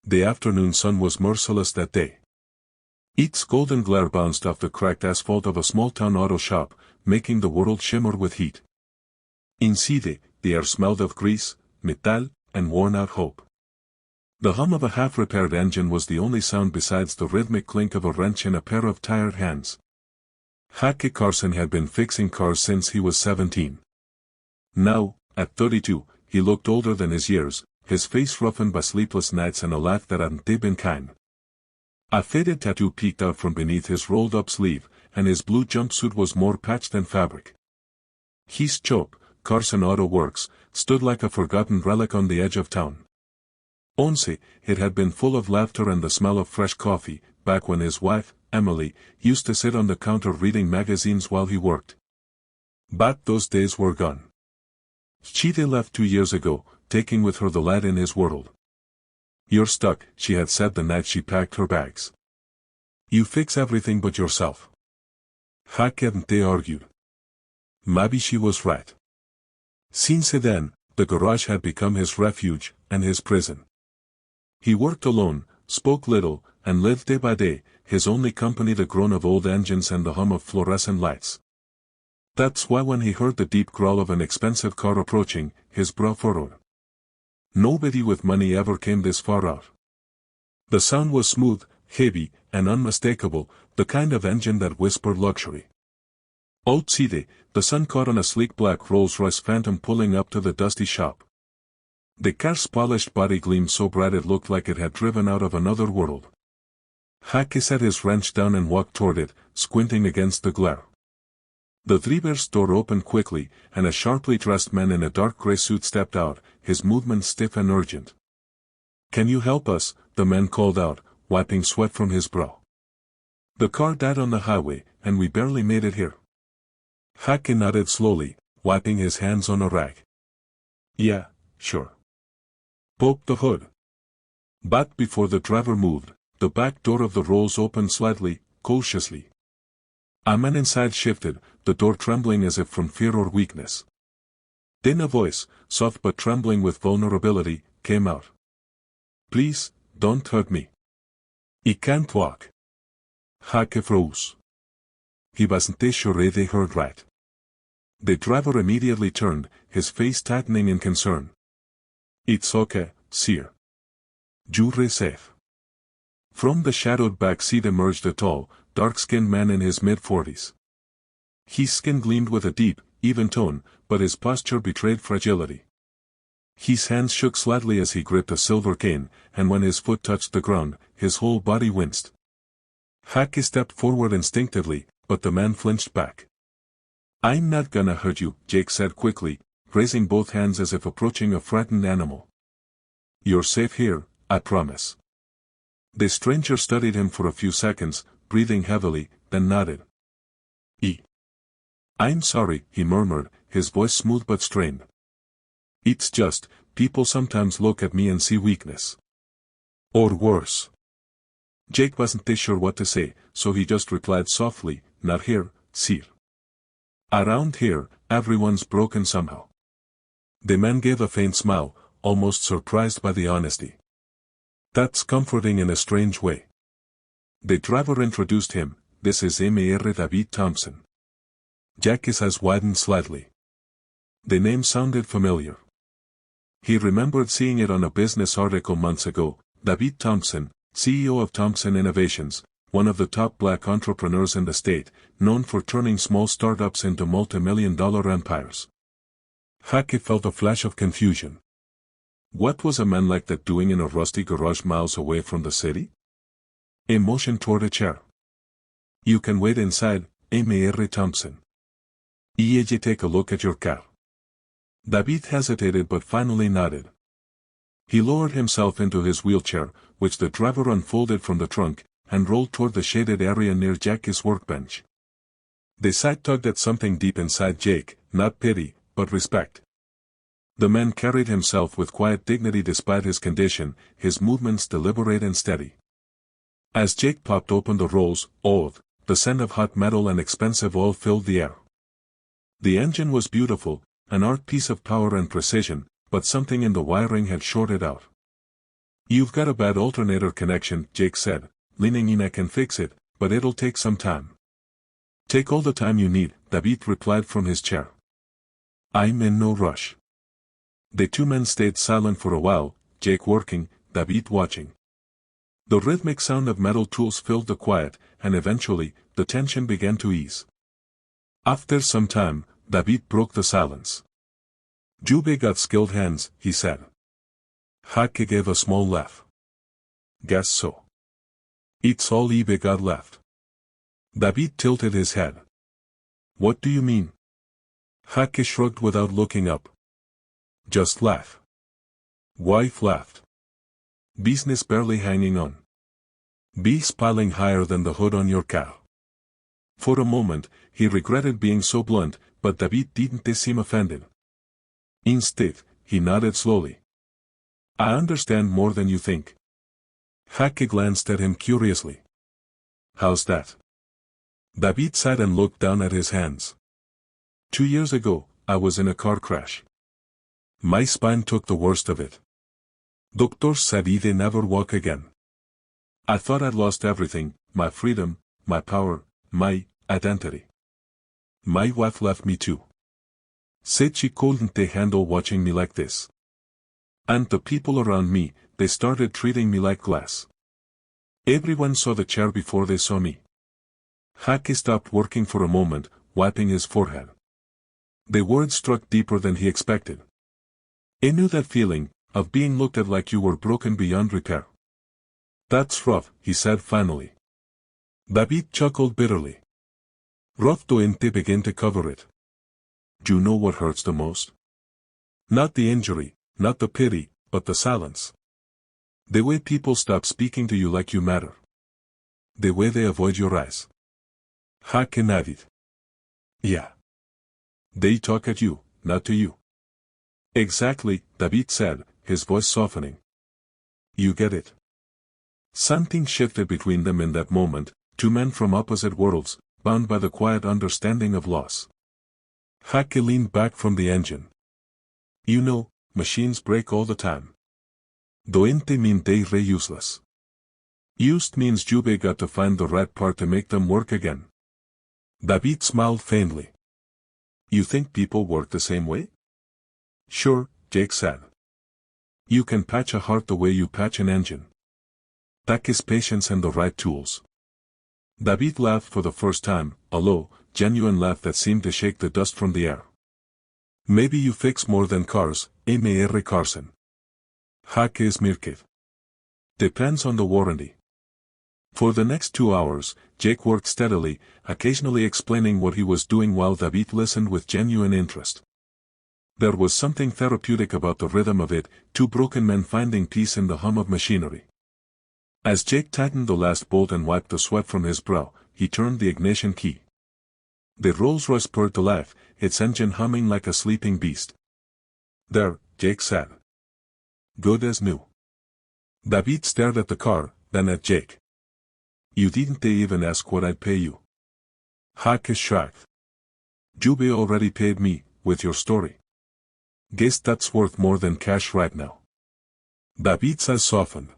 The afternoon sun was merciless that day. Its golden glare bounced off the cracked asphalt of a small-town auto shop, making the world shimmer with heat. Inside, the air smelled of grease, metal, and worn-out hope. The hum of a half-repaired engine was the only sound besides the rhythmic clink of a wrench in a pair of tired hands. Hacke Carson had been fixing cars since he was 17. Now, at 32, he looked older than his years, his face roughened by sleepless nights and a laugh that hadn't been kind. A faded tattoo peeked out from beneath his rolled-up sleeve, and his blue jumpsuit was more patch than fabric. His shop, Carson Auto Works, stood like a forgotten relic on the edge of town. Once, it had been full of laughter and the smell of fresh coffee, back when his wife, Emily, used to sit on the counter reading magazines while he worked. But those days were gone. She'd left 2 years ago, taking with her the lad in his world. "You're stuck," she had said the night she packed her bags. "You fix everything but yourself." Hacke hadn't argued. Maybe she was right. Since then, the garage had become his refuge, and his prison. He worked alone, spoke little, and lived day by day, his only company the groan of old engines and the hum of fluorescent lights. That's why when he heard the deep growl of an expensive car approaching, his brow furrowed. Nobody with money ever came this far out. The sound was smooth, heavy, and unmistakable, the kind of engine that whispered luxury. Outside, the sun caught on a sleek black Rolls-Royce Phantom pulling up to the dusty shop. The car's polished body gleamed so bright it looked like it had driven out of another world. Hacke set his wrench down and walked toward it, squinting against the glare. The three-berth door opened quickly, and a sharply dressed man in a dark gray suit stepped out, his movements stiff and urgent. "Can you help us?" the man called out, wiping sweat from his brow. "The car died on the highway, and we barely made it here." Hacke nodded slowly, wiping his hands on a rag. "Yeah, sure." Poke the hood. But before the driver moved, the back door of the Rolls opened slightly, cautiously. A man inside shifted, the door trembling as if from fear or weakness. Then a voice, soft but trembling with vulnerability, came out. "Please, don't hurt me. I can't walk." Hacke froze. He wasn't sure they heard right. The driver immediately turned, his face tightening in concern. "It's okay, sir. You're safe." From the shadowed back seat emerged a tall, dark-skinned man in his mid-40s. His skin gleamed with a deep, even tone, but his posture betrayed fragility. His hands shook slightly as he gripped a silver cane, and when his foot touched the ground, his whole body winced. Hacke stepped forward instinctively, but the man flinched back. "I'm not gonna hurt you," Jake said quickly, raising both hands as if approaching a frightened animal. "You're safe here, I promise." The stranger studied him for a few seconds, breathing heavily, then nodded. "I'm sorry," he murmured, his voice smooth but strained. "It's just, people sometimes look at me and see weakness. Or worse." Jake wasn't sure what to say, so he just replied softly, "Not here, sir. Around here, everyone's broken somehow." The man gave a faint smile, almost surprised by the honesty. "That's comforting in a strange way." The driver introduced him. "This is Mr. David Thompson." Jack's eyes widened slightly. The name sounded familiar. He remembered seeing it on a business article months ago. David Thompson, CEO of Thompson Innovations, one of the top black entrepreneurs in the state, known for turning small startups into multi-million-dollar empires. Hacke felt a flash of confusion. What was a man like that doing in a rusty garage miles away from the city? He motioned toward a chair. "You can wait inside, Mr. Thompson. I'll take a look at your car." David hesitated but finally nodded. He lowered himself into his wheelchair, which the driver unfolded from the trunk, and rolled toward the shaded area near Jack's workbench. The sight tugged at something deep inside Jake, not pity, but respect. The man carried himself with quiet dignity despite his condition, his movements deliberate and steady. As Jake popped open the rolls, the scent of hot metal and expensive oil filled the air. The engine was beautiful, an art piece of power and precision, but something in the wiring had shorted out. You've got a bad alternator connection, Jake said, leaning in. I can fix it, but it'll take some time. Take all the time you need, David replied from his chair. I'm in no rush. The two men stayed silent for a while, Jake working, David watching. The rhythmic sound of metal tools filled the quiet, and eventually, the tension began to ease. After some time, David broke the silence. Jube got skilled hands, he said. Hake gave a small laugh. Guess so. It's all Ibe got left. David tilted his head. What do you mean? Hake shrugged without looking up. Just laugh. Wife laughed. Business barely hanging on. Bees piling higher than the hood on your car. For a moment, he regretted being so blunt, but David didn't seem offended. Instead, he nodded slowly. I understand more than you think. Hake glanced at him curiously. How's that? David sat and looked down at his hands. 2 years ago, I was in a car crash. My spine took the worst of it. Doctors said I'd never walk again. I thought I'd lost everything, my freedom, my power, my identity. My wife left me too. Said she couldn't handle watching me like this. And the people around me, they started treating me like glass. Everyone saw the chair before they saw me. Hake stopped working for a moment, wiping his forehead. The words struck deeper than he expected. He knew that feeling, of being looked at like you were broken beyond repair. That's rough, he said finally. David chuckled bitterly. Rough doente begin to cover it. Do you know what hurts the most? Not the injury, not the pity, but the silence. The way people stop speaking to you like you matter. The way they avoid your eyes. Hake nodded. Yeah. They talk at you, not to you. Exactly, David said, his voice softening. You get it. Something shifted between them in that moment, two men from opposite worlds, bound by the quiet understanding of loss. Hake leaned back from the engine. You know, machines break all the time. Doente mean they're useless. Used means Jube got to find the right part to make them work again. David smiled faintly. You think people work the same way? Sure, Jake said. You can patch a heart the way you patch an engine. That is patience and the right tools. David laughed for the first time, a low, genuine laugh that seemed to shake the dust from the air. Maybe you fix more than cars, Mr. Carson. Hake is Mirkiv. Depends on the warranty. For the next 2 hours, Jake worked steadily, occasionally explaining what he was doing while David listened with genuine interest. There was something therapeutic about the rhythm of it, two broken men finding peace in the hum of machinery. As Jake tightened the last bolt and wiped the sweat from his brow, he turned the ignition key. The Rolls-Royce purred to life, its engine humming like a sleeping beast. There, Jake said. Good as new. David stared at the car, then at Jake. You didn't even ask what I'd pay you. Hake shrugged. Jube already paid me, with your story. Guess that's worth more than cash right now. David's eyes softened.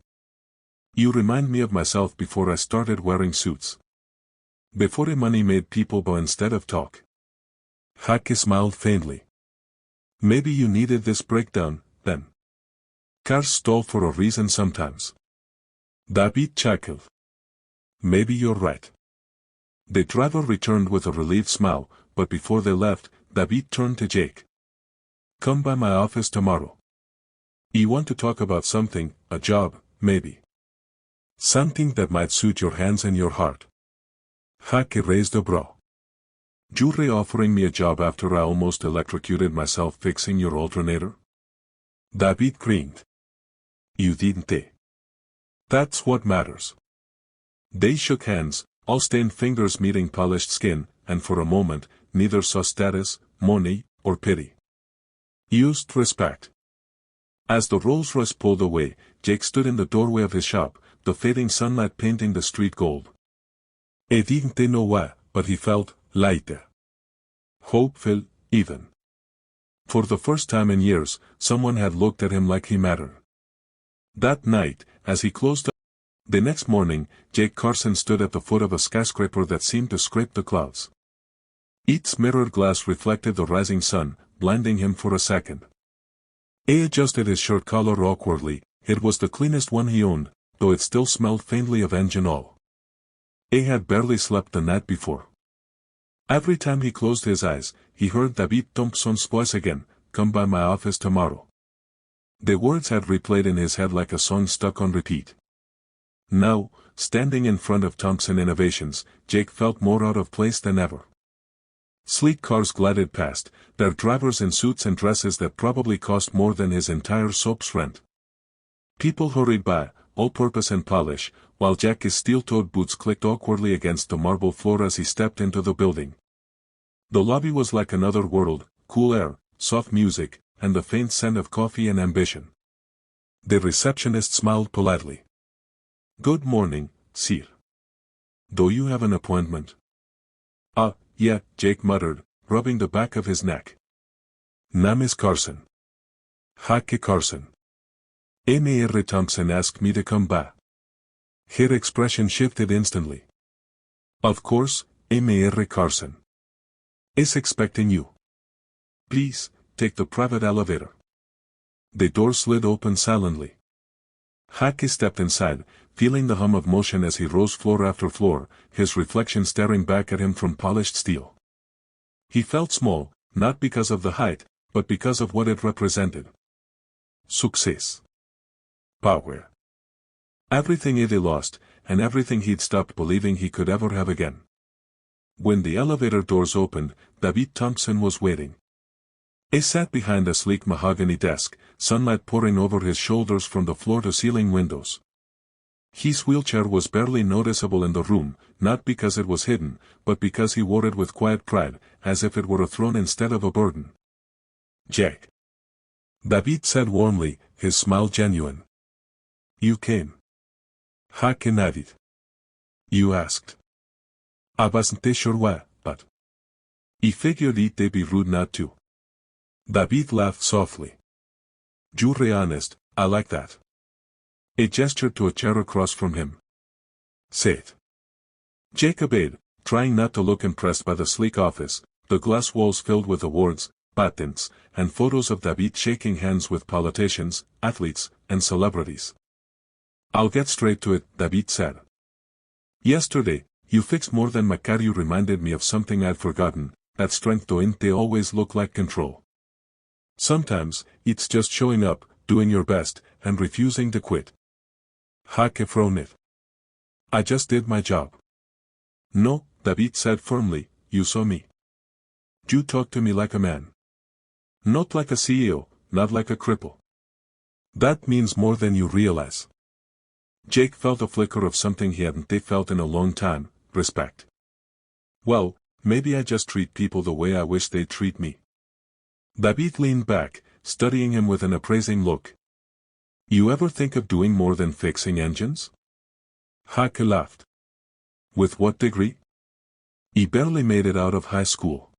You remind me of myself before I started wearing suits. Before the money made people bow instead of talk. Hake smiled faintly. Maybe you needed this breakdown, then. Cars stall for a reason sometimes. David chuckled. Maybe you're right. The driver returned with a relieved smile, but before they left, David turned to Jake. Come by my office tomorrow. You want to talk about something, a job, maybe. Something that might suit your hands and your heart. Hake raised a brow. You're offering me a job after I almost electrocuted myself fixing your alternator? David grinned. You didn't. That's what matters. They shook hands, all stained fingers meeting polished skin, and for a moment, neither saw status, money, or pity. Used respect. As the Rolls-Royce pulled away, Jake stood in the doorway of his shop, the fading sunlight painting the street gold. He didn't know why, but he felt lighter. Hopeful, even. For the first time in years, someone had looked at him like he mattered. That night, as he closed up, the next morning, Jake Carson stood at the foot of a skyscraper that seemed to scrape the clouds. Its mirrored glass reflected the rising sun, blinding him for a second. He adjusted his shirt collar awkwardly. It was the cleanest one he owned, though it still smelled faintly of engine oil. He had barely slept the night before. Every time he closed his eyes, he heard David Thompson's voice again, "Come by my office tomorrow." The words had replayed in his head like a song stuck on repeat. Now, standing in front of Thompson Innovations, Jake felt more out of place than ever. Sleek cars glided past, their drivers in suits and dresses that probably cost more than his entire soap's rent. People hurried by, all-purpose and polish, while Jack's steel-toed boots clicked awkwardly against the marble floor as he stepped into the building. The lobby was like another world, cool air, soft music, and the faint scent of coffee and ambition. The receptionist smiled politely. "Good morning, sir. Do you have an appointment?" Yeah," Jake muttered, rubbing the back of his neck. "Name is Carson. Jake Carson. Mr. Thompson asked me to come by." Her expression shifted instantly. "Of course, Mr. Carson. Is expecting you. Please, take the private elevator." The door slid open silently. Jake stepped inside, feeling the hum of motion as he rose floor after floor, his reflection staring back at him from polished steel. He felt small, not because of the height, but because of what it represented. Success. Power. Everything he'd lost, and everything he'd stopped believing he could ever have again. When the elevator doors opened, David Thompson was waiting. He sat behind a sleek mahogany desk, sunlight pouring over his shoulders from the floor-to-ceiling windows. His wheelchair was barely noticeable in the room, not because it was hidden, but because he wore it with quiet pride, as if it were a throne instead of a burden. "Jack," David said warmly, his smile genuine. "You came." "Jake nodded. "You asked." "I wasn't sure why, but he figured it'd be rude not to." David laughed softly. "You're honest, I like that." He gestured to a chair across from him. "Sit." Jake obeyed, trying not to look impressed by the sleek office, the glass walls filled with awards, patents, and photos of David shaking hands with politicians, athletes, and celebrities. "I'll get straight to it," David said. "Yesterday, you fixed more than my car. You reminded me of something I'd forgotten, that strength don't always look like control. Sometimes, it's just showing up, doing your best, and refusing to quit." Jake frowned it. "I just did my job." "No," David said firmly, "you saw me. You talked to me like a man. Not like a CEO, not like a cripple. That means more than you realize." Jake felt a flicker of something he hadn't felt in a long time, respect. "Well, maybe I just treat people the way I wish they'd treat me." David leaned back, studying him with an appraising look. "You ever think of doing more than fixing engines?" Jake laughed. "With what degree?" "He barely made it out of high school."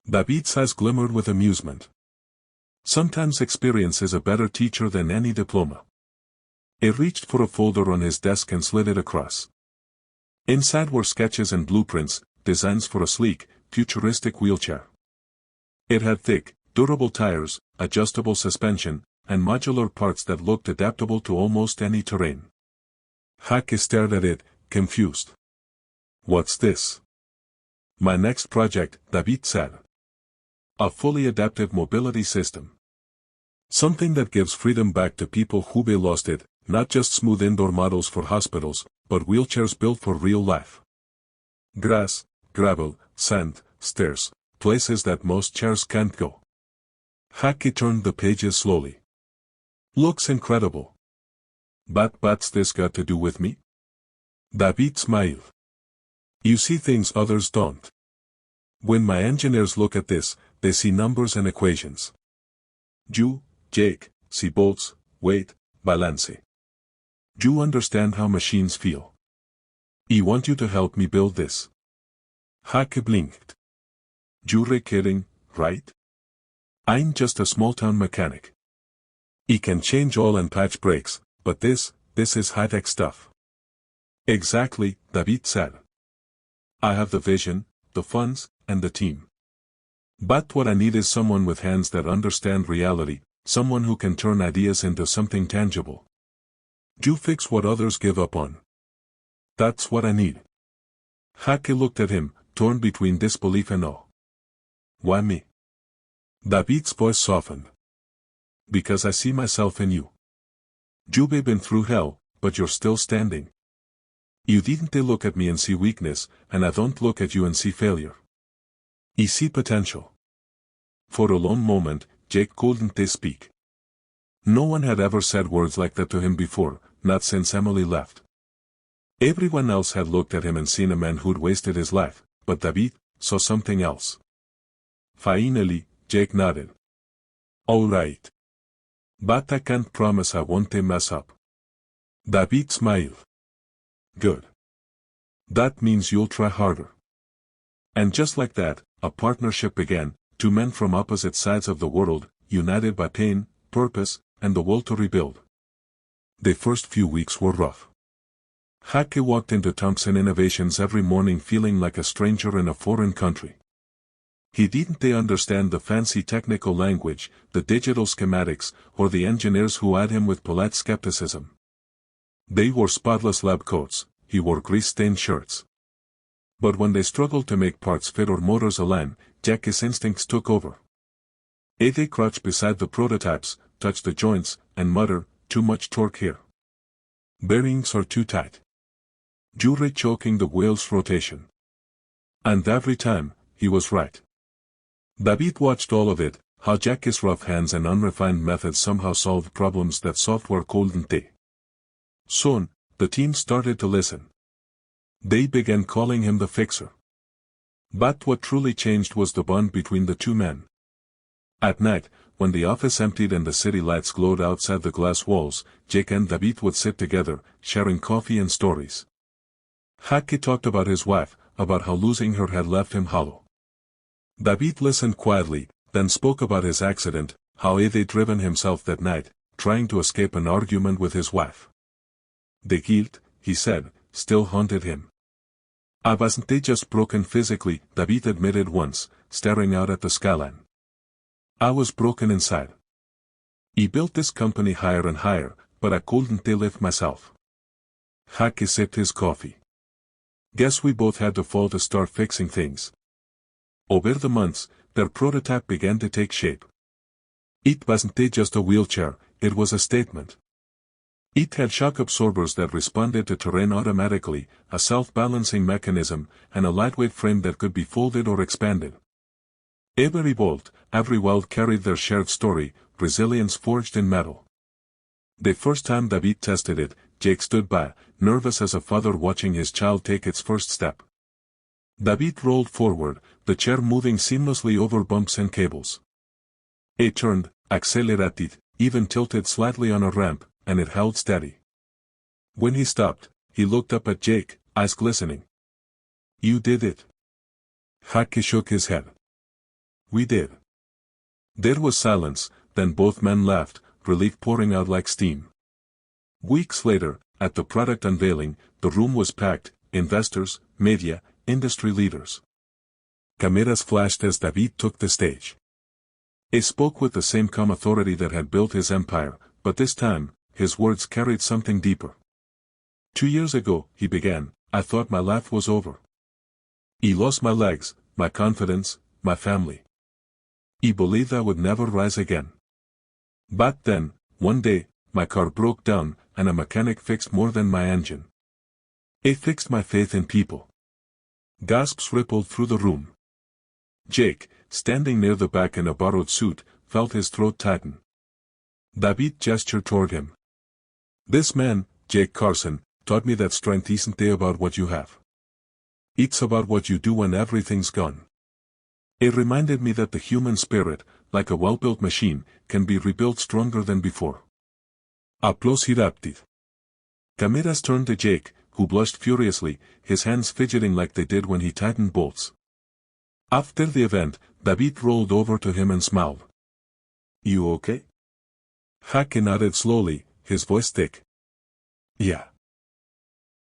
David's eyes glimmered with amusement. "Sometimes experience is a better teacher than any diploma." He reached for a folder on his desk and slid it across. Inside were sketches and blueprints, designs for a sleek, futuristic wheelchair. It had thick, durable tires, adjustable suspension, and modular parts that looked adaptable to almost any terrain. Jake stared at it, confused. "What's this?" "My next project," David said. "A fully adaptive mobility system. Something that gives freedom back to people who lost it, not just smooth indoor models for hospitals, but wheelchairs built for real life. Grass, gravel, sand, stairs, places that most chairs can't go." Jake turned the pages slowly. "Looks incredible. But what's this got to do with me?" David smiled. "You see things others don't. When my engineers look at this, they see numbers and equations. You, Jake, see bolts, weight, balance. You understand how machines feel. I want you to help me build this." Jake blinked. "You're kidding, right? I'm just a small-town mechanic. He can change oil and patch brakes, but this is high-tech stuff. Exactly, David said. I have the vision, the funds, and the team. But what I need is someone with hands that understand reality, someone who can turn ideas into something tangible. You fix what others give up on. That's what I need. Hake looked at him, torn between disbelief and awe. Why me? David's voice softened. Because I see myself in you. You've been through hell, but you're still standing. You didn't look at me and see weakness, and I don't look at you and see failure. I see potential. For a long moment, Jake couldn't speak. No one had ever said words like that to him before, not since Emily left. Everyone else had looked at him and seen a man who'd wasted his life, but David saw something else. Finally, Jake nodded. All right. But I can't promise I won't mess up. David smiled. Good. That means you'll try harder. And just like that, a partnership began, two men from opposite sides of the world, united by pain, purpose, and the will to rebuild. The first few weeks were rough. Hake walked into Thompson Innovations every morning feeling like a stranger in a foreign country. He didn't understand the fancy technical language, the digital schematics, or the engineers who eyed him with polite skepticism. They wore spotless lab coats, he wore grease-stained shirts. But when they struggled to make parts fit or motors align, Jack's instincts took over. They crouched beside the prototypes, touch the joints, and mutter, too much torque here. Bearings are too tight. Jury choking the wheel's rotation. And every time, he was right. David watched all of it, how Jack's rough hands and unrefined methods somehow solved problems that software couldn't. Soon, the team started to listen. They began calling him the fixer. But what truly changed was the bond between the two men. At night, when the office emptied and the city lights glowed outside the glass walls, Jake and David would sit together, sharing coffee and stories. Hake talked about his wife, about how losing her had left him hollow. David listened quietly, then spoke about his accident, how he'd driven himself that night, trying to escape an argument with his wife. The guilt, he said, still haunted him. I wasn't just broken physically, David admitted once, staring out at the skyline. I was broken inside. I built this company higher and higher, but I couldn't lift myself. Hake sipped his coffee. Guess we both had to fall to start fixing things. Over the months, their prototype began to take shape. It wasn't just a wheelchair, it was a statement. It had shock absorbers that responded to terrain automatically, a self-balancing mechanism, and a lightweight frame that could be folded or expanded. Every bolt, every weld carried their shared story, resilience forged in metal. The first time David tested it, Jake stood by, nervous as a father watching his child take its first step. David rolled forward, the chair moving seamlessly over bumps and cables. It turned, accelerated, even tilted slightly on a ramp, and it held steady. When he stopped, he looked up at Jake, eyes glistening. You did it. Hake shook his head. We did. There was silence, then both men laughed, relief pouring out like steam. Weeks later, at the product unveiling, the room was packed, investors, media, industry leaders. Cameras flashed as David took the stage. He spoke with the same calm authority that had built his empire, but this time, his words carried something deeper. 2 years ago, he began, I thought my life was over. I lost my legs, my confidence, my family. I believed I would never rise again. But then, one day, my car broke down, and a mechanic fixed more than my engine. It fixed my faith in people. Gasps rippled through the room. Jake, standing near the back in a borrowed suit, felt his throat tighten. David gestured toward him. This man, Jake Carson, taught me that strength isn't about what you have. It's about what you do when everything's gone. It reminded me that the human spirit, like a well-built machine, can be rebuilt stronger than before. Applause erupted. Cameras turned to Jake, who blushed furiously, his hands fidgeting like they did when he tightened bolts. After the event, David rolled over to him and smiled. You okay? Hake nodded slowly, his voice thick. Yeah.